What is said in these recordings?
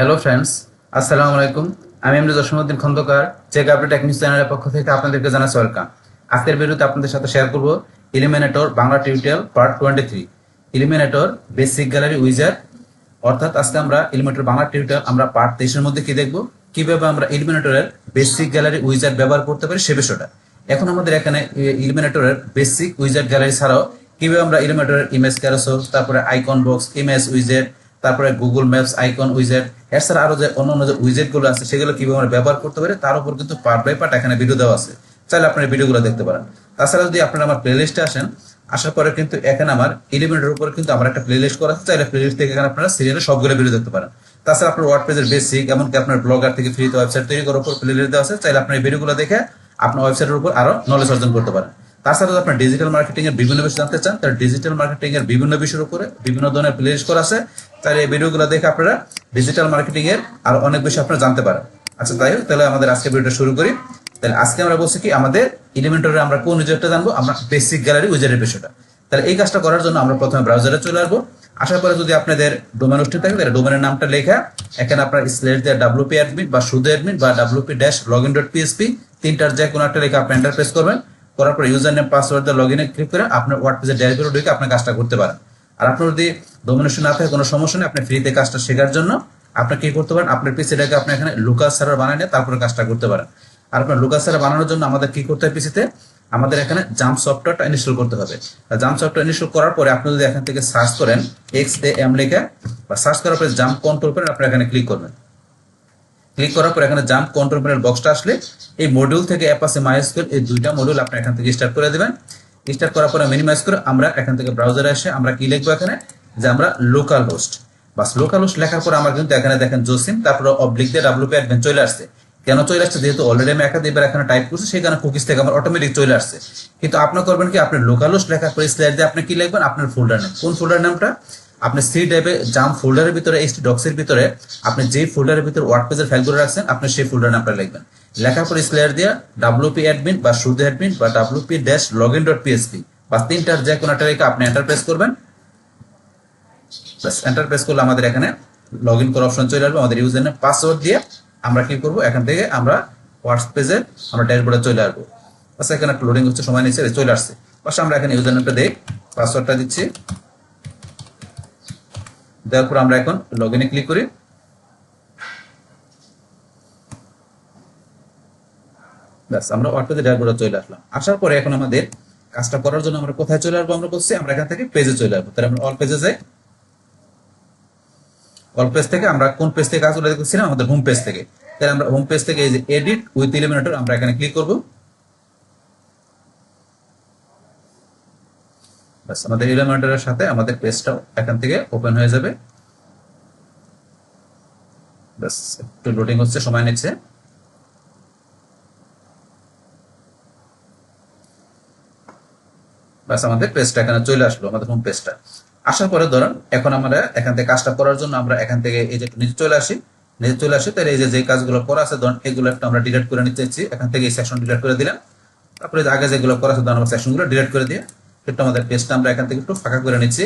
Hello friends, আসসালামু আলাইকুম। আমি MD Jasimuddin Khandakar, Check Update Tech News চ্যানেলের পক্ষ থেকে আপনাদেরকে জানাচ্ছি ওয়েলকাম। আজকের ভিডিওতে আপনাদের সাথে শেয়ার করব Elementor Bangla tutorial part 23, Elementor basic gallery উইজার। অর্থাৎ আজকে আমরা এলিমিনেটর বাংলা টিউটোরিয়াল আমরা পার্ট 23 এর মধ্যে কি দেখব, কিভাবে আমরা এলিমিনেটরের বেসিক গ্যালারি উইজার ব্যবহার করতে পারি সে বিষয়টা। এখন আমাদের এখানে এলিমিনেটরের বেসিক উইজার গ্যালারি ছাড়াও কিভাবে আমরা এলিমিনেটরের ইমেজ ক্যারোসেল, তারপরে আইকন বক্স, ইমেজ উইজেট, তারপরে গুগল ম্যাপস আইকন উইজেট, এছাড়া আরো যে অন্যান্য যে উইজেট গুলো আছে সেগুলো কিভাবে আমরা ব্যবহার করতে পারি তার উপর কিন্তু পার্ট বাই পার্ট এখানে ভিডিও দেওয়া আছে। চাইলে আপনারা ভিডিওগুলো দেখতে পারেন। তাছাড়া যদি আপনারা আমার প্লেলিস্টে আসেন, আসার পরে কিন্তু এখানে আমার এলিমেন্টের উপর কিন্তু আমার একটা প্লেলিস্ট করা আছে। চাইলে প্লেলিস্ট থেকে এখানে আপনারা সিরিয়ালে সবগুলো ভিডিও দেখতে পারেন। তাছাড়া আপনার ওয়ার্ডপ্রেসের বেসিক, এমনকি আপনার ব্লগার থেকে ফ্রিতে ওয়েবসাইট তৈরি করার উপর প্লেলিস্ট দেওয়া আছে। চাইলে আপনার এই ভিডিওগুলো দেখে আপনার ওয়েবসাইটের উপর আরো নলেজ অর্জন করতে পারেন। তাছাড়া যদি আপনার ডিজিটাল মার্কেটিং এর বিভিন্ন বিষয় জানতে চান, তাহলে ডিজিটাল মার্কেটিং এর বিভিন্ন বিষয়ের উপরে বিভিন্ন ধরনের প্লেলিস্ট করা আছে। তাহলে এই ভিডিওগুলো দেখে আপনারা ডিজিটাল মার্কেটিং এর আরো অনেক বিষয় আপনারা জানতে পারেন। আচ্ছা, তাই হোক, তাহলে আমাদের আজকে ভিডিওটা শুরু করি। তাহলে আজকে আমরা বলছি কি, আমাদের এলিমেন্টরে আমরা কোন উইজারটা জানবো, আমরা বেসিক গ্যালারি উইজারের বিষয়টা। তাহলে এই কাজটা করার জন্য আমরা প্রথমে ব্রাউজারে চলে আসবো। আসার পরে যদি আপনাদের ডোমেন হোস্টিং থাকে, তাহলে ডোমেনের নামটা লেখা এখানে আপনার স্ল্যাশ দিয়ে wp admin বা শুধু অ্যাডমিন বা wp-login.php তিনটার যে কোনো একটা লেখা আপনি এন্টার প্রেস করবেন। করার পরে ইউজার নেম পাসওয়ার্ড দিয়ে লগইনে ক্লিক করে আপনার ওয়ার্ডপ্রেসের ড্যাশবোর্ডে ঢুকে আপনি কাজটা করতে পারেন। আর আপনার যদি ডোমেন হোস্টিং না থাকে কোনো সমস্যা নেই, আপনি ফ্রিতে কাজটা শেখার জন্য আপনি কি করতে পারেন, আপনার পিসিটাকে আপনি এখানে লোকাল সার্ভার বানিয়ে নিয়ে তারপরে কাজটা করতে পারেন। আর আপনার লোকাল সার্ভার বানানোর জন্য আমাদের কি করতে হবে, পিসিতে আমাদের এখানে জাম্প সফটওয়্যারটা ইনস্টল করতে হবে। জাম্প সফটওয়্যার ইনস্টল করার পরে আপনি যদি এখান থেকে সার্চ করেন XAM লেখা, বা সার্চ করার পরে জাম্প কন্ট্রোল প্যানেল আপনি এখানে ক্লিক করবেন। ক্লিক করার পর এখানে জাম্প কন্ট্রোল প্যানেল বক্সটা আসলে এই মডিউল থেকে অ্যাপাচি মাইস্কুয়েল এই দুইটা মডিউল আপনি এখান থেকে স্টার্ট করে দিবেন। স্টার্ট করার পরে মিনিমাইজ করে আমরা এখান থেকে ব্রাউজারে এসে আমরা কি লিখবো এখানে, যে আমরা লোকাল হোস্ট। বাস লোকাল হোস্ট লেখার পর আমার কিন্তু এখানে দেখেন জসিম, তারপরে অবলিক দিয়ে wp admin চলে আসছে। কেন চলে আসছে, যেহেতু অলরেডি আমি একাধিকবার এখানে টাইপ করছি, সেই কারণে কুকিজ থেকে আমার অটোমেটিক চলে আসছে। কিন্তু আপনি করবেন কি, আপনি লোকাল হোস্ট লেখার পরে স্ল্যাশ দিয়ে আপনি কি লিখবেন, আপনার ফোল্ডার নেম, কোন ফোল্ডার নামটা আপনি সি ড্রাইভে জাম্প ফোল্ডারের ভিতরে এইচটি ডক্সের ভিতরে আপনি যেই ফোল্ডারের ভিতরে ওয়ার্ডপ্রেসের ফাইলগুলো রাখছেন আপনি সেই ফোল্ডার নামটা লিখবেন। লেখার পরে স্ল্যাশ দিয়ে wp admin বা শুধু অ্যাডমিন বা wp-login.php বা তিনটার যে কোনো একটা রেখে আপনি এন্টার প্রেস করবেন। এন্টার প্রেস করলে আমাদের এখানে লগ ইন করার অপশন চলে আসবে। আমাদের ইউজার নেম পাসওয়ার্ড দিয়ে আমরা কি করব, এখান থেকে আমরা ওয়ার্ডপ্রেসে আমরা ড্যাশবোর্ডে চলে আসবো। আচ্ছা, এখানে একটা লোডিং হচ্ছে, সময় নিচ্ছে, চলে আসছে। পাশে আমরা এখানে ইউজার নেমটা দেই, পাসওয়ার্ডটা দিচ্ছি, দেওয়ার পর আমরা এখন লগ ইনে ক্লিক করি। ব্যাস, আমরা ওয়ার্ডপ্রেসে ড্যাশবোর্ডে চলে আসলাম। আসার পরে এখন আমাদের কাজটা করার জন্য আমরা কোথায় চলে আসবো, আমরা বলছি আমরা এখান থেকে পেজে চলে আসবো। তাহলে আমরা অল পেজে যাই। অল পেজ থেকে আমরা কোন পেজ থেকে কাজগুলো দেখছিলাম, আমাদের হোম পেজ থেকে। তাহলে আমরা হোম পেজ থেকে এই যে এডিট উইথ এলিমিনেটর আমরা এখানে ক্লিক করব। বাস, আমাদের এলিমিনেটরের সাথে আমাদের পেজটাও এখান থেকে ওপেন হয়ে যাবে। বাস, একটু লোডিং হচ্ছে, সময় নিচ্ছে। বাস, আমাদের পেজটা এখানে চলে আসলো, আমাদের হোম পেজটা। আসার পরে ধরুন এখন আমরা এখান থেকে কাজটা করার জন্য আমরা এখান থেকে এই যে নিচে চলে আসি। তাহলে এই যে কাজগুলো করা আছে ধরুন এগুলো একটু আমরা ডিলিট করে নিতে চাইছি, এখান থেকে এই সেকশন ডিলিট করে দিলাম। তারপরে আগে যেগুলো করা আছে ধরুন আমরা সেকশনগুলো ডিলিট করে দিয়ে একটু আমাদের পেজটা আমরা এখান থেকে একটু ফাঁকা করে নিচ্ছি।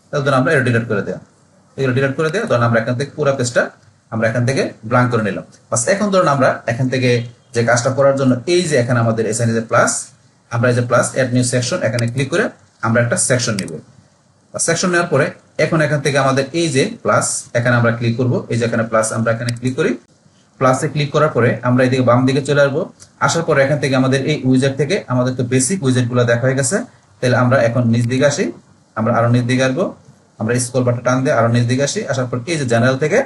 তাহলে ধরুন আমরা এটা ডিলিট করে দেওয়া, এগুলো ডিলিট করে দেওয়া, ধরুন আমরা এখান থেকে পুরো পেজটা আমরা এখান থেকে ব্ল্যাঙ্ক করে নিলাম। বাস, এখন ধরুন আমরা এখান থেকে যে কাজটা করার জন্য এই যে এখানে আমাদের এখানে যে প্লাস, আমরা এই যে প্লাস এড নিউ সেকশন এখানে ক্লিক করে আমরা একটা সেকশন নিব। সেকশন নেওয়ার পরে এখন এখান থেকে আমাদের এই যে প্লাস এখানে আমরা ক্লিক করব। এই যে এখানে প্লাস আমরা এখানে ক্লিক করি। প্লাসে ক্লিক করার পরে আমরা এদিকে বাম দিকে চলে আসবো। আসার পরে এখান থেকে আমাদের এই উইজার থেকে আমাদের তো বেসিক উইজার গুলো দেখা হয়ে গেছে। তাহলে আমরা এখন নিচ দিকে আসি, আমরা আরো নিচ দিকে আসবো, আমরা স্ক্রল বাটন টান দিয়ে আরো নিচ দিকে আসি। আসার পর এই যে জেনারেল থেকে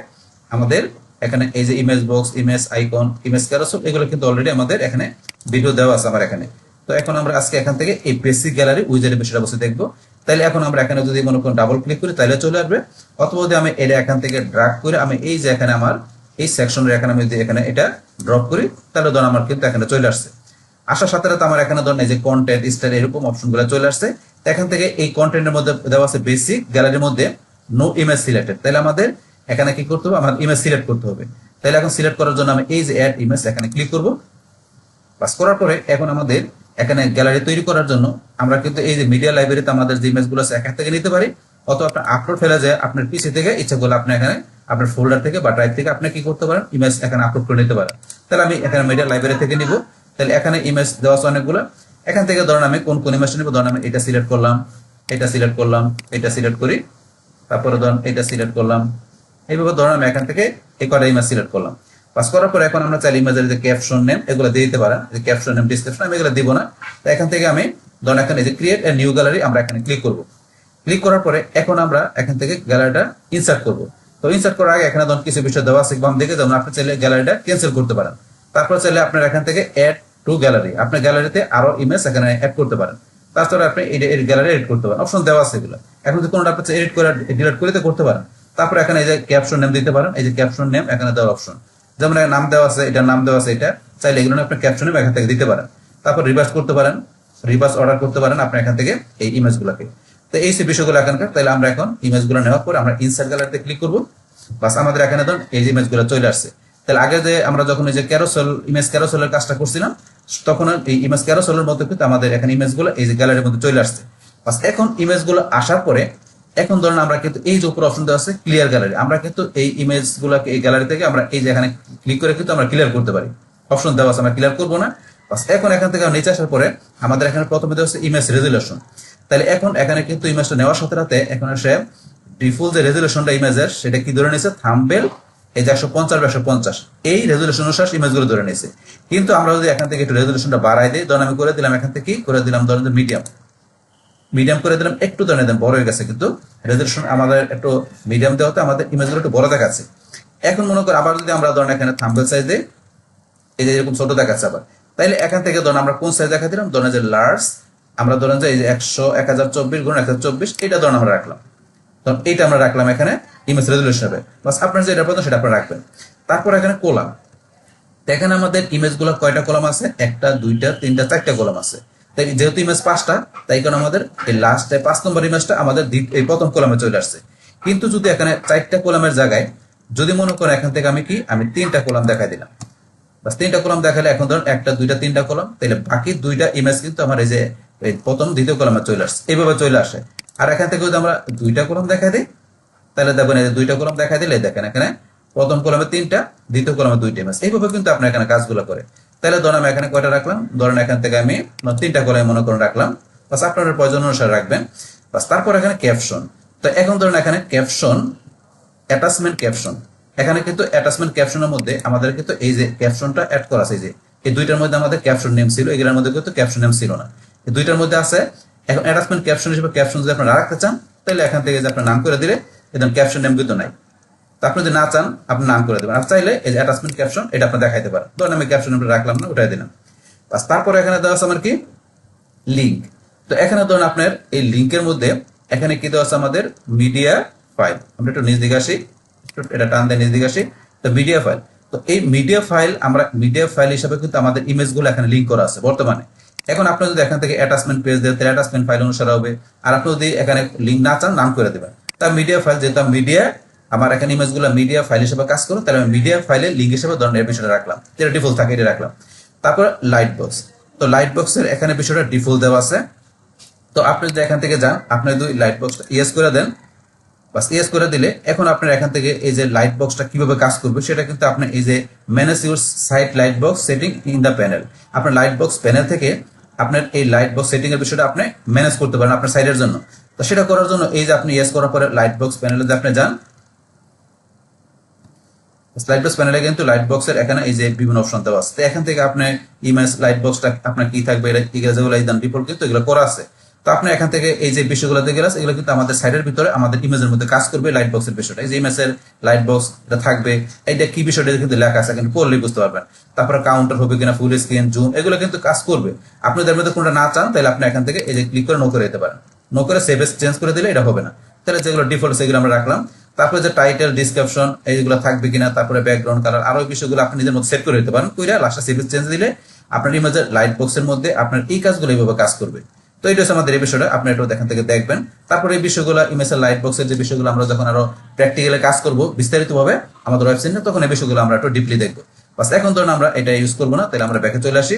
আমাদের এখানে এই যে image box, image icon, image carousel এগুলো কিন্তু অলরেডি আমাদের এখানে ভিডিও দেওয়া আছে আমার এখানে। তো এখন আমরা আজকে এখান থেকে এই বেসিক গ্যালারি উইজারের বিষয়টা বসে দেখবো। তাহলে এখন আমরা এখানে যদি মনে করেন ডাবল ক্লিক করি তাহলে চলে আসবে, অথবা যদি আমি এটা এখান থেকে ড্র্যাগ করে আমি এই যে এখানে আমার এই সেকশনের এখানে আমি যদি এখানে এটা ড্রপ করি তাহলে ধরুন আমার কিন্তু এখানে চলে আসছে। আসার সাথে সাথে আমার এখানে ধরুন এই যে কন্টেন্ট স্টাইল এরকম অপশনগুলো চলে আসছে। এখান থেকে এই কন্টেন্টের মধ্যে দেওয়া আছে বেসিক গ্যালারির মধ্যে নো ইমেজ সিলেক্টেড। তাহলে আমাদের এখানে কি করতে হবে, আমার ইমেজ সিলেক্ট করতে হবে। তাহলে এখন সিলেক্ট করার জন্য আমি এই যে অ্যাড ইমেজ এখানে ক্লিক করব। বাস, করার পরে এখন আমাদের এখানে গ্যালারি তৈরি করার জন্য আমরা কিন্তু এই যে মিডিয়া লাইব্রেরিতে আমাদের যে ইমেজগুলো আছে এখান থেকে নিতে পারি, অথবা আপনার আপলোড ফেলে যায় আপনার পিসি থেকে ইচ্ছা করলে আপনি এখানে আপনার ফোল্ডার থেকে বা ড্রাইভ থেকে আপনি কি করতে পারেন, ইমেজ এখানে আপলোড করে নিতে পারেন। তাহলে আমি এখানে মিডিয়া লাইব্রেরি থেকে নিব। তাহলে এখানে ইমেজ দেওয়া আছে অনেকগুলো। এখান থেকে ধরেন আমি কোন কোন ইমেজটা নিব, ধরেন আমি এটা সিলেক্ট করলাম, এটা সিলেক্ট করলাম, এটা সিলেক্ট করি, তারপরে ধরেন এটা সিলেক্ট করলাম। এইভাবে ধরেন আমি এখান থেকে এই কটা ইমেজ সিলেক্ট করলাম। পাস করার পরে এখন আমরা চাইলে ইমেজের যে ক্যাপশন নেম এগুলো দিয়ে দিতে পারেন। যে ক্যাপশন নেম, ডিসক্রিপশন আমি এগুলো দিব না। তো এখান থেকে আমি ধরেন এখানে এই যে ক্রিয়েট এ নিউ গ্যালারি আমরা এখানে ক্লিক করব। ক্লিক করার পরে এখন আমরা এখান থেকে গ্যালারিটা ইনসার্ট করব। তো ইনসার্ট করার আগে এখানে ধরুন কিছু বিষয় দেওয়া আছে বাম দিকে, যেমন আপনি চাইলে গ্যালারিটা ক্যান্সেল করতে পারেন। তারপর চাইলে আপনার এখান থেকে অ্যাড টু গ্যালারি, আপনার গ্যালারিতে আরো ইমেজ এখানে অ্যাড করতে পারেন। তারপরে আপনি এই গ্যালারি এডিট করতে পারেন, অপশন দেওয়া আছে এগুলো। এখন যদি কোনোটা আপনি এডিট করে ডিলিট করে করতে পারেন। তারপরে এখানে এই যে ক্যাপশন নেম দিতে পারেন, এই যে ক্যাপশন নেম এখানে দেওয়ার অপশন, যেমন নাম দেওয়া আছে, এটার নাম দেওয়া আছে, এটা চাইলে এগুলো আপনি ক্যাপশন নেম এখান থেকে দিতে পারেন। তারপর রিভার্স করতে পারেন, রিভার্স অর্ডার করতে পারেন আপনি এখান থেকে এই ইমেজগুলোকে। তো এই বিষয়গুলো এখানকার। তাহলে আমরা এখন ইমেজগুলো নেওয়ার পর আমরা ইনসার্ট গ্যালারিতে ক্লিক করব। বাস আমাদের এখানে ধরুন এই যে ইমেজগুলো চলে আসছে। তাহলে আগে যে আমরা যখন এই যে ক্যারোসেল ইমেজ ক্যারোসেলের কাজটা করছিলাম, তখন এই ইমেজ ক্যারোসেলের মধ্যে কিন্তু আমাদের এখানে ইমেজগুলো এই যে গ্যালারির মধ্যে চলে আসছে। বাস এখন ইমেজগুলো আসার পরে এখন ধরুন আমরা কিন্তু এই যে উপর অপশন দেওয়া আছে ক্লিয়ার গ্যালারি, আমরা কিন্তু এই ইমেজগুলোকে এই গ্যালারি থেকে আমরা এই যে এখানে ক্লিক করে কিন্তু আমরা ক্লিয়ার করতে পারি। অপশন দেওয়া আছে, আমরা ক্লিয়ার করবো না। বাস এখন এখান থেকে নিচে আসার পরে আমাদের এখানে প্রথমে দেওয়া আছে ইমেজ রেজুলেশন। তাহলে এখন এখানে কিন্তু ইমেজটা নেওয়ার সাথে সাথে এখন সে ডিফল্ট যে রেজুলেশনটা ইমেজের সেটা কি ধরে নিয়েছে, থাম্বনেল এই যে 150x150 এই রেজুলেশন অনুসারে ইমেজগুলো ধরে নিয়েছে। কিন্তু আমরা যদি এখান থেকে একটু রেজুলেশনটা বাড়াই দিই, ধরুন আমি করে দিলাম এখান থেকে করে দিলাম ধরেন মিডিয়াম করে দিলাম, একটু ধরে দিলাম বড় হয়ে গেছে, কিন্তু রেজুলেশন আমাদের একটু মিডিয়াম দেওয়াতে আমাদের ইমেজগুলো একটু বড় দেখাচ্ছে। এখন মনে করি আবার যদি আমরা ধরেন এখানে থাম্বনেল সাইজ দিই, এই যে এরকম ছোট দেখাচ্ছে আবার, তাইলে এখান থেকে ধরেন আমরা কোন সাইজ দেখা দিলাম, ধরেন যে লার্জ, আমরা ধরেন যে এই যে 1024x1024 এটা ধরেন আমরা রাখলাম। তখন এইটা আমরা রাখলাম এখানে ইমেজ রেজুলেশন হবে। বাস আপনার যেটা প্রয়োজন সেটা আপনারা রাখবেন। তারপর এখানে কলাম, এখানে আমাদের ইমেজগুলো কয়টা কলাম আছে, একটা, দুইটা, তিনটা, চারটা কলাম আছে। তাই যেহেতু ইমেজ 5টা, তাই কারণ আমাদের এই লাস্টে 5 নম্বর ইমেজটা আমাদের এই প্রথম কলামে চলে আসছে। কিন্তু যদি এখানে 4টা কলামের জায়গায় যদি মনে করেন এখান থেকে আমি 3টা কলাম দেখাই দিলাম, বাস 3টা কলাম দেখালে এখন ধরুন 1টা, 2টা, 3টা কলাম, তাহলে বাকি 2টা ইমেজ কিন্তু আমার এই যে প্রথম দ্বিতীয় কলামে চলে আসছে, এইভাবে চলে আসে। আর এখান থেকে যদি আমরা 2টা কলাম দেখাই দিই, তাহলে দেখবেন এই যে 2টা কলাম দেখাই দিলে দেখেন এখানে প্রথম কলামে 3টা, দ্বিতীয় কলামে 2টা ইমেজ, এইভাবে কিন্তু আপনার এখানে কাজগুলো করে। তাহলে ধরেন আমি এখানে কয়টা রাখলাম, ধরেন এখান থেকে আমি 3টা কলাম মনে করে রাখলাম। বাস আপনার প্রয়োজন অনুসারে রাখবেন। বাস তারপর এখানে ক্যাপশন। তো এখন ধরেন এখানে ক্যাপশন, অ্যাটাচমেন্ট ক্যাপশন, এখানে কিন্তু অ্যাটাচমেন্ট ক্যাপশনের মধ্যে আমাদের কিন্তু এই যে ক্যাপশনটা অ্যাড করা আছে, যে এই দুইটার মধ্যে আমাদের ক্যাপশন নেম ছিল, এগুলোর মধ্যে কিন্তু ক্যাপশন নেম ছিল না, এই দুইটার মধ্যে আছে। এখন অ্যাটাচমেন্ট ক্যাপশন হিসেবে ক্যাপশন যদি আপনারা রাখতে চান, তাহলে এখান থেকে যে আপনার নাম করে দিলে একদম ক্যাপশন নেম কিন্তু নাই। তো আপনি যদি না চান আপনি নাম করে দেবেন, আর চাইলে এই যে অ্যাটাচমেন্ট ক্যাপশন এটা আপনি দেখাইতে পারেন। ধরেন আমি ক্যাপশন নেমটা রাখলাম না, উঠাই দিলাম। বাস তারপরে এখানে দেওয়া আছে আমার কি লিঙ্ক। তো এখানে ধরুন আপনার এই লিঙ্কের মধ্যে এখানে কি দেওয়া আছে আমাদের মিডিয়া ফাইল। আমরা একটু নিজ দিকে আসি, এটা টান দিয়ে নিজ দিকে আসি। তো মিডিয়া ফাইল, তো এই মিডিয়া ফাইল আমরা মিডিয়া ফাইল হিসেবে কিন্তু আমাদের ইমেজগুলো এখানে লিঙ্ক করা আছে বর্তমানে। এখন আপনি যদি এখান থেকে অ্যাটাচমেন্ট পেজ দেন, তাহলে অ্যাটাচমেন্ট ফাইল অনুসারে হবে। আর আপনি যদি এখানে লিঙ্ক না চান, নাম করে দেবেন। তা মিডিয়া ফাইল, যেহেতু মিডিয়া আমার এখানে ইমেজগুলো মিডিয়া ফাইল হিসেবে কাজ করো, তাহলে আমি মিডিয়া ফাইলের লিঙ্ক হিসেবে ধরনের বিষয়টা রাখলাম, যেটা ডিফল্ট থাকে এটা রাখলাম। তারপর লাইট বক্স, তো লাইট বক্সের এখানে বিষয়টা ডিফল্ট দেওয়া আছে। তো আপনি যদি এখান থেকে যান, আপনি যদি লাইট বক্সটা ইয়েস করে দেন, বাস ইয়েস করে দিলে এখন আপনার এখান থেকে এই যে লাইট বক্সটা কিভাবে কাজ করবে সেটা কিন্তু আপনি এই যে manage your site light box setting in the panel, আপনার লাইট বক্স প্যানেল থেকে আপনার এই লাইট বক্স সেটিং এর বিষয়টা আপনি ম্যানেজ করতে পারেন আপনার সাইটের জন্য। তো সেটা করার জন্য এই যে আপনি ইয়েস করার পরে লাইট বক্স প্যানেলে যদি আপনি যান, লাইট বক্স প্যানেলে কিন্তু লাইট বক্সের এখানে এই যে বিভিন্ন অপশন দেওয়া আছে। তো এখান থেকে আপনি ইমেজ লাইট বক্সটা আপনার কি থাকবে, এটা যেগুলো একদম ডিফল্ট কিন্তু এগুলো করা আছে। তো আপনি এখান থেকে এই যে বিষয়গুলো দেখে গেছে, এগুলো কিন্তু আমাদের সাইটের ভিতরে আমাদের ইমেজের মধ্যে কাজ করবে। লাইট বক্সের বিষয়টা, এই যে ইমেজের লাইট বক্স এটা থাকবে, এইটা কি বিষয়টা কিন্তু লেখা আছে, কিন্তু পড়লেই বুঝতে পারবেন। তারপরে কাউন্টার হবে কিনা, ফুল স্ক্রিন, জুম, এগুলো কিন্তু কাজ করবে। আপনি এর মধ্যে কোনটা না চান, তাহলে আপনি এখান থেকে এই যে ক্লিক করে নো করে দিতে পারেন। নো করে সেভ এস চেঞ্জ করে দিলে এটা হবে না। তাহলে যেগুলো ডিফল্ট সেগুলো আমরা রাখলাম। তারপরে যে টাইটেল, ডিসক্রিপশন এইগুলো থাকবে কিনা, তারপরে ব্যাকগ্রাউন্ড কালার, আরো বিষয়গুলো আপনি নিজের মধ্যে সেট করে দিতে পারেন। কইরা লাস্টে সেভ এস চেঞ্জ দিলে আপনার ইমেজের লাইট বক্সের মধ্যে আপনার এই কাজগুলো এইভাবে কাজ করবে। তো এটা হচ্ছে আমাদের এই বিষয়টা, আপনি একটু এখান থেকে দেখবেন। তারপরে এই বিষয়গুলো ইমেজের লাইট বক্সের যে বিষয়গুলো আমরা যখন আরো প্র্যাকটিক্যালি কাজ করব বিস্তারিতভাবে আমাদের ওয়েবসাইটে, তখন এই বিষয়গুলো আমরা একটু ডিপলি দেখবো। বাস এখন ধরুন আমরা এটা ইউজ করবো না, তাহলে আমরা ব্যাকে চলে আসি।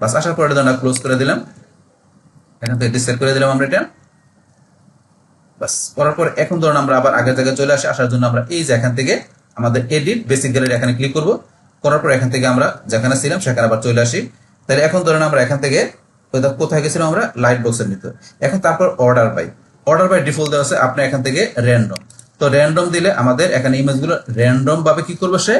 বাস আসার পরে ধরুন ক্লোজ করে দিলাম, এখান থেকে ডিসেট করে দিলাম আমরা এটা। বাস করার পর এখন ধরুন আমরা আবার আগের জায়গায় চলে আসার জন্য আমরা এই যে এখান থেকে আমাদের এডিট বেসিক গ্যালারি এখানে ক্লিক করব। করার পর এখান থেকে আমরা যেখানে ছিলাম সেখানে আবার চলে আসি। তাহলে এখন ধরুন আমরা এখান থেকে কোথায় গেছিলাম আমরা লাইট বক্সের ভিতর। এখন তারপর অর্ডার বাই ডিফল্ট দেওয়া আছে আপনি এখান থেকে র্যান্ডম। তো র্যান্ডম দিলে আমাদের এখানে ইমেজগুলো র্যান্ডম ভাবে কি করবে, সে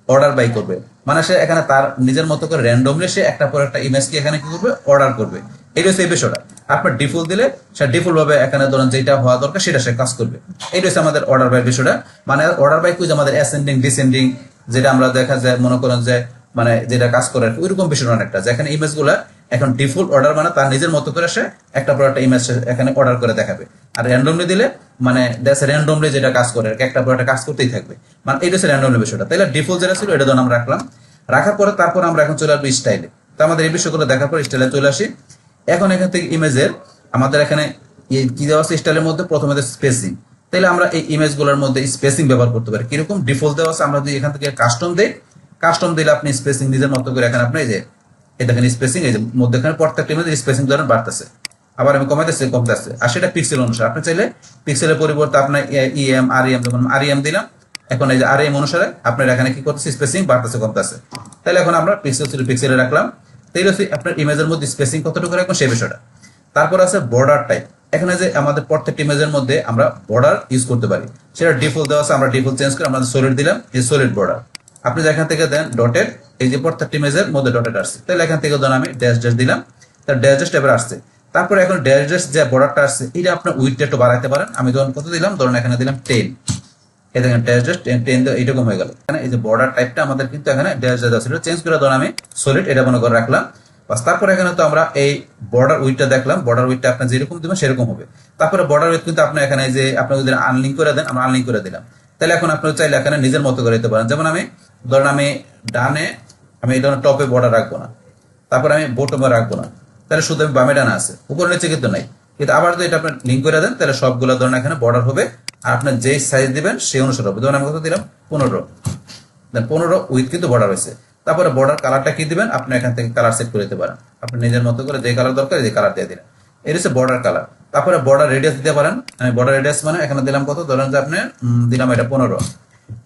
অর্ডার বাই করবে, মানে সে এখানে তার নিজের মতো করে র্যান্ডমলি সে একটা পর একটা ইমেজকে এখানে কি করবে, অর্ডার করবে। এই রয়েছে এই বিষয়টা। আপনার ডিফল্ট দিলে সে ডিফল্ট ভাবে এখানে ধরেন যেটা হওয়া দরকার সেটা সে কাজ করবে। এই রয়েছে আমাদের অর্ডার বাই বিষয়টা। মানে অর্ডার বাই কুইজ আমাদের অ্যাসেন্ডিং ডিসেন্ডিং যেটা আমরা দেখা যায় মনে করেন যে মানে যেটা কাজ করে ওইরকম বিষয়টা অনেকটা, যেখানে ইমেজ গুলা এখন ডিফল্ট অর্ডার মানে তার নিজের মতো করে সে একটা পর একটা ইমেজ এখানে অর্ডার করে দেখাবে। আর র্যান্ডমলি দিলে মানে দেশে র্যান্ডমলি যেটা কাজ করে একটা পর একটা কাজ করতেই থাকবে, মানে এই হচ্ছে র্যান্ডমলি বিষয়টা। তাহলে ডিফল্ট যেটা ছিল এটা ধরুন আমরা রাখার পরে তারপর আমরা এখন চলে আসবো স্টাইলে। তো আমাদের এই বিষয়গুলো দেখার পর স্টাইলে চলে আসি। এখন এখান থেকে ইমেজের আমাদের এখানে কি দেওয়া আছে স্টাইলের মধ্যে প্রথমে স্পেসিং। তাহলে আমরা এই ইমেজগুলোর মধ্যে স্পেসিং ব্যবহার করতে পারি। কিরকম ডিফল্ট দেওয়া আছে, আমরা যদি এখান থেকে কাস্টম দেই, কাস্টম দিলে আপনি স্পেসিং নিজের মতো করে এখানে আপনি এই যে দেখেন স্পেসিং এই যে মধ্যখানে প্রত্যেকটা ইমেজের স্পেসিং ধরেন বাড়তেছে, আবার আমি কমাইতেছি কমতেছে, আর সেটা পিক্সেল অনুসারে। আপনি চাইলে পিক্সেলের পরিবর্তে আপনার ইএম আরইএম যেমন আরইএম দিলাম, এখন এই যে আরইএম অনুসারে আপনার এখানে কি করতেছে স্পেসিং বাড়তেছে কমতেছে। তাহলে এখন আমরা পিক্সেল ছিল পিক্সেলে রাখলাম। তাই হচ্ছে আপনার ইমেজের মধ্যে স্পেসিং কতটুকু রাখবেন সেই বিষয়টা। তারপর আছে বর্ডার টাইপ। এখানে যে আমাদের প্রত্যেকটা ইমেজের মধ্যে আমরা বর্ডার ইউজ করতে পারি, সেটা ডিফল্ট দেওয়া আছে। আমরা ডিফল্ট চেঞ্জ করে আমরা সলিড দিলাম, এই সলিড বর্ডার। আপনি যেখান থেকে দেন ডটেড, এই যে প্রত্যেকটা ইমেজের মধ্যে ডটেড আসছে, তাহলে এখান থেকে ধরুন আমি ড্যাশ ড্যাশ দিলাম, তার ড্যাশ ড্যাশ টাইপের আসছে। তারপরে এখন ড্যাশ ড্যাশ যে বর্ডারটা আসছে এটা আপনার উইডটা একটু বাড়াইতে পারেন। আমি ধরুন কত দিলাম, ধরুন এখানে দিলাম 10, এই দেখেন ড্যাশ ড্যাশ 10 এইরকম হয়ে গেল। এখানে এই যে বর্ডার টাইপটা আমাদের কিন্তু এখানে ড্যাশ ড্যাশ আছে, চেঞ্জ করে ধরুন আমি সলিড এটা মনে করে রাখলাম। তারপরে এখানে তো আমরা এই বর্ডার উইডটা দেখলাম, বর্ডার উইডটা আপনি যেরকম দিবেন সেরকম হবে। তারপরে বর্ডার উইড কিন্তু আপনি এখানে যে আপনি যদি আনলিঙ্ক করে দেন, আমরা আনলিঙ্ক করে দিলাম। তাহলে এখন আপনি চাইলে এখানে নিজের মতো করে দিতে পারেন। যেমন আমি ধরেন আমি ডানে আমি এই ধরনের টপে বর্ডার রাখবো না, তারপরে আমি বটমে রাখবো না, তাহলে শুধু আমি বামে ডানা আছে, উপরে নিচে কিন্তু নাই। কিন্তু আবার যদি এটা আপনি লিঙ্ক করে দেন তাহলে সবগুলো ধরেন এখানে বর্ডার হবে, আর আপনার যে সাইজ দিবেন সেই অনুসারে হবে। ধরুন আমি কত দিলাম 15, দেন 15 উইথ কিন্তু বর্ডার হয়েছে। তারপরে বর্ডার কালারটা কি দিবেন, আপনি এখান থেকে কালার সেট করে দিতে পারেন, আপনি নিজের মতো করে যে কালার দরকার যে কালার দিয়ে দিলেন। এর হচ্ছে বর্ডার কালার। তারপরে বর্ডার রেডিয়াস দিতে পারেন। আমি বর্ডার রেডিয়াস মানে এখানে দিলাম কত, ধরেন যে আপনি দিলাম এটা 15,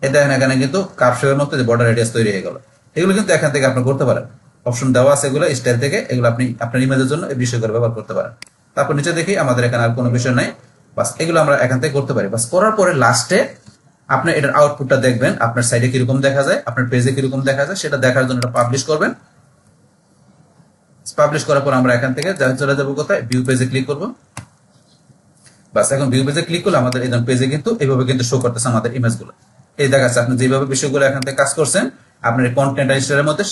এটা এখানে কিন্তু কার্ভশেপের মতো যে বর্ডার রেডিয়াস তৈরি হয়ে গেল। এগুলো কিন্তু এখান থেকে আপনি করতে পারেন, অপশন দেওয়া আছে এগুলো স্টাইল থেকে, এগুলো আপনি আপনার ইমেজের জন্য এই বিষয়গুলো ব্যবহার করতে পারেন। তারপর নিচে দেখি আমাদের এখানে আর কোনো বিষয় নাই, বাস এগুলো আমরা এখান থেকে করতে পারি। বাস করার পরে লাস্টে আপনি এটার আউটপুটটা দেখবেন, আপনার সাইডে কিরকম দেখা যায়, আপনার পেজে কিরকম দেখা যায়, সেটা দেখার জন্য এটা পাবলিশ করবেন। পাবলিশ করার পর আমরা এখান থেকে চলে যাবো কোথায়, ভিউ পেজে ক্লিক করব। বাস এখন ভিউ পেজে ক্লিক করলে আমাদের এই পেজে কিন্তু এইভাবে কিন্তু শো করতেছে আমাদের ইমেজগুলো। এই দেখাচ্ছে আপনি যেভাবে বিষয়গুলো এখান থেকে কাজ করছেন আপনার কন্টেন্ট রেজিস্টারের মধ্যে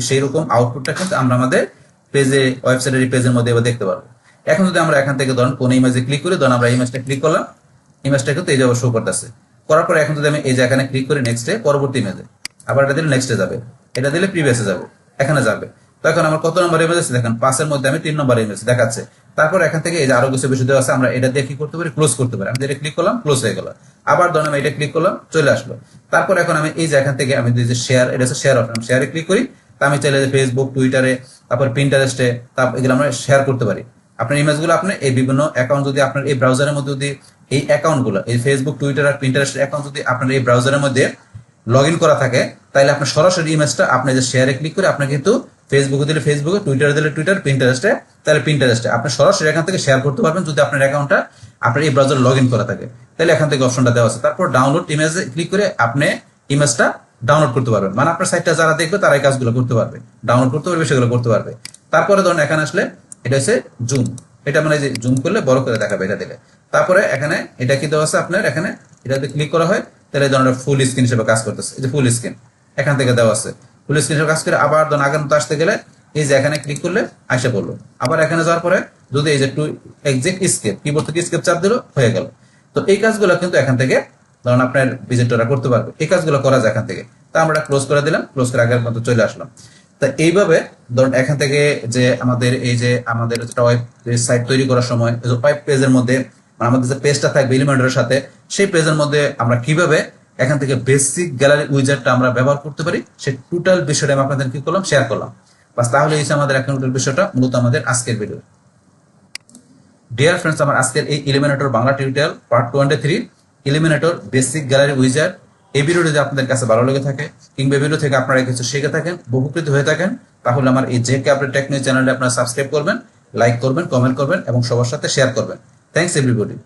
সেই রকম আউটপুটটা কিন্তু আমরা আমাদের পেজে ওয়েবসাইটের পেজের মধ্যে এবার দেখতে পারবো। এখন যদি আমরা এখান থেকে ধরুন কোন ইমেজে ক্লিক করি, ধরুন আমরা ইমেজটা ক্লিক করলাম, ইমেজটা কিন্তু এইভাবে শো করতেছে। করার পরে এখন যদি আমি এই যে এখানে ক্লিক করি নেক্সটে, পরবর্তী ইমেজে আবার এটা দিলে নেক্সটে যাবে, এটা দিলে প্রিভিয়াসে যাবে, এখানে যাবে। তো এখন আমার কত নম্বর ইমেজ আছে দেখেন, 5 এর মধ্যে আমি 3 নম্বর ইমেজ দেখাচ্ছে। তারপর এখান থেকে এই যে আরো কিছু বিষয় দেওয়া আছে, আমরা এটা দিয়ে কি করতে পারি, ক্লোজ করতে পারি। আমি এটা ক্লিক করলাম, ক্লোজ হয়ে গেল। আবার ধরুন আমি এটা ক্লিক করলাম, চলে আসলো। তারপর এখন আমি এই যে এখান থেকে আমি যে শেয়ার, এটা হচ্ছে শেয়ার অপশন, শেয়ারে ক্লিক করি। তা আমি চাইলে যে ফেসবুক, টুইটারে, তারপর পিন্টারেস্টে, তারপর এগুলো আমরা শেয়ার করতে পারি। আপনার ইমেজগুলো আপনি এই বিভিন্ন অ্যাকাউন্ট যদি আপনার এই ব্রাউজারের মধ্যে যদি এই অ্যাকাউন্টগুলো এই ফেসবুক, টুইটার আর পিন্টারেস্টের অ্যাকাউন্ট যদি আপনার এই ব্রাউজারের মধ্যে লগ ইন করা থাকে, তাহলে আপনার সরাসরি ইমেজটা আপনি যে শেয়ারে ক্লিক করে আপনি কিন্তু ফেসবুকে দিলে ফেসবুকে, টুইটারে দিলে টুইটার, পিন্টারেস্টে তাহলে পিন্টারেস্টে আপনি সরাসরি এখান থেকে শেয়ার করতে পারবেন যদি আপনার অ্যাকাউন্টটা আপনার এই ব্রাউজারে লগ ইন করা থাকে। তাহলে এখান থেকে অপশনটা দেওয়া আছে। তারপর ডাউনলোড ইমেজে ক্লিক করে আপনি ইমেজটা ডাউনলোড করতে পারবেন, মানে আপনার সাইটটা যারা দেখবে তারা এই কাজগুলো করতে পারবে, ডাউনলোড করতে পারবে, সেগুলো করতে পারবে। তারপরে ধরুন এখানে আসলে এটা হচ্ছে জুম, এটা মানে যে জুম করলে বড় করে দেখাবে এটা দিলে। তারপরে এখানে এটা কি দেওয়া আছে আপনার, এখানে এটাতে ক্লিক করা হয় তাহলে এই ধরনের ফুল স্ক্রিন হিসেবে কাজ করতেছে। এই যে ফুল স্ক্রিন এখান থেকে দেওয়া আছে, ফুল স্ক্রিন হিসেবে কাজ করে আবার ধরুন আগের মতো আসতে গেলে এই যে এখানে ক্লিক করলে আসে পড়লো। আবার এখানে যাওয়ার পরে যদি এই যে টু এক্সিট স্কেপ, কিবোর্ড থেকে স্কেপ চাপ দিল, হয়ে গেল। তো এই কাজগুলো কিন্তু এখান থেকে ধরুন আপনার ভিজিটররা করতে পারবে, এই কাজগুলো করা যায় এখান থেকে। তা আমরা ক্লোজ করে দিলাম, ক্লোজ করে আগের মতো চলে আসলাম। তা এইভাবে ধরুন এখান থেকে যে আমাদের এই যে আমাদের ওয়েব সাইট তৈরি করার সময় ওয়েব পেজের মধ্যে আমাদের যে পেজটা থাকবে এলিমেন্টরের সাথে, সেই পেজের মধ্যে আমরা কিভাবে এখান থেকে বেসিক গ্যালারি উইজেটটা আমরা ব্যবহার করতে পারি সেই টোটাল বিষয়টা আমি আপনাদের কি করলাম, শেয়ার করলাম। বাস তাহলে এই আমাদের অ্যাকাউন্টের বিষয়টা মূলত আমাদের আজকের ভিডিও। ডিয়ার ফ্রেন্ডস, আমার আজকের এই eliminator Bangla tutorial part 23 Elementor basic gallery wizard, এই ভিডিওটি যদি আপনাদের কাছে ভালো লেগে থাকে কিংবা ভিডিও থেকে আপনারা কিছু শিখে থাকেন, উপকৃত হয়ে থাকেন, তাহলে আমার এই জে কে আপডেট টেকনিক চ্যানেলটি আপনারা সাবস্ক্রাইব করবেন, লাইক করবেন, কমেন্ট করবেন এবং সবার সাথে শেয়ার করবেন। Thanks everybody.